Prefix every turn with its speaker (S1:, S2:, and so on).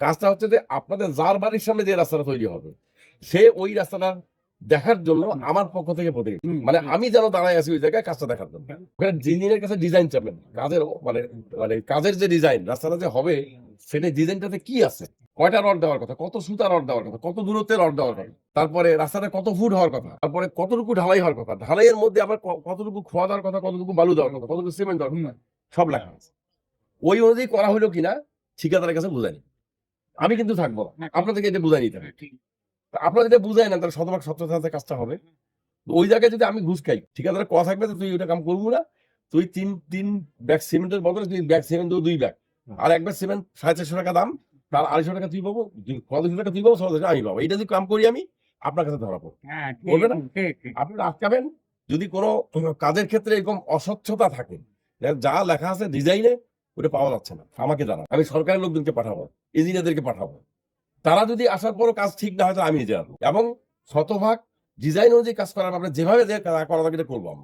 S1: কাজটা হচ্ছে যে আপনাদের যার বাড়ির সামনে যে রাস্তাটা তৈরি হবে সে ওই রাস্তাটা দেখার জন্য আমার পক্ষ থেকে প্রতি মানে আমি যেন দাঁড়ায় আছি ওই জায়গায় কাজটা দেখার জন্য। ওখানে ইঞ্জিনিয়ারের কাছে ডিজাইন চাবেন কাজের মানে মানে কাজের যে ডিজাইন রাস্তাটা যে হবে সেটা ডিজাইনটাতে কি আছে, কয়টা রড দেওয়ার কথা, কত সুতা রড দেওয়ার কথা, কত দূরত্বে রড দেওয়ার কথা, তারপরে রাস্তাটা কত ফুট হওয়ার কথা, তারপরে কতটুকু ঢালাই হওয়ার কথা, ঢালাইয়ের মধ্যে আবার কতটুকু খোয়া দেওয়ার কথা, কতটুকু বালু দেওয়ার কথা, কতটুকু সিমেন্ট দেওয়ার কথা, সব লেখা আছে। ওই অনুযায়ী করা হলো কিনা ঠিকাদারের কাছে বুঝানি, আমি কিন্তু থাকবো না, আপনাদেরকে এটা বুঝাই নিতে হবে। আপনারা যদি বুঝাই না তাহলে শতভাগ সত্যতার কাজটা হবে। ওই জায়গায় যদি আমি ঘুষ খাই ঠিকাদারের কথা থাকবে তো তুই ওইটা কাম করবো না, তুই তিন ব্যাগ সিমেন্টের বদলে তুই ব্যাগ সিমেন্ট দেবো 2 ব্যাগ, আর এক ব্যাগ সিমেন্ট 450 টাকা দাম, তার 250 টাকা তুই পাবো, 200 টাকা তুই পাবো, 100 টাকা আমি পাবো। এইটা যদি কাম করি আমি আপনার কাছে ধরা পড়বো, বলবে না? আপনি আটকাবেন যদি কোনো কাজের ক্ষেত্রে এরকম অস্বচ্ছতা থাকে, যা লেখা আছে ডিজাইনে ওটা পাওয়া যাচ্ছে না, আমাকে জানা, আমি সরকারের লোকজনকে পাঠাবো, ইঞ্জিনিয়ারদেরকে পাঠাবো, তারা যদি আসার পরও কাজ ঠিক না হয় তো আমি নিজে আসবো এবং শতভাগ ডিজাইন অনুযায়ী কাজ করার আমরা যেভাবে যে করা লাগে এটা করবো।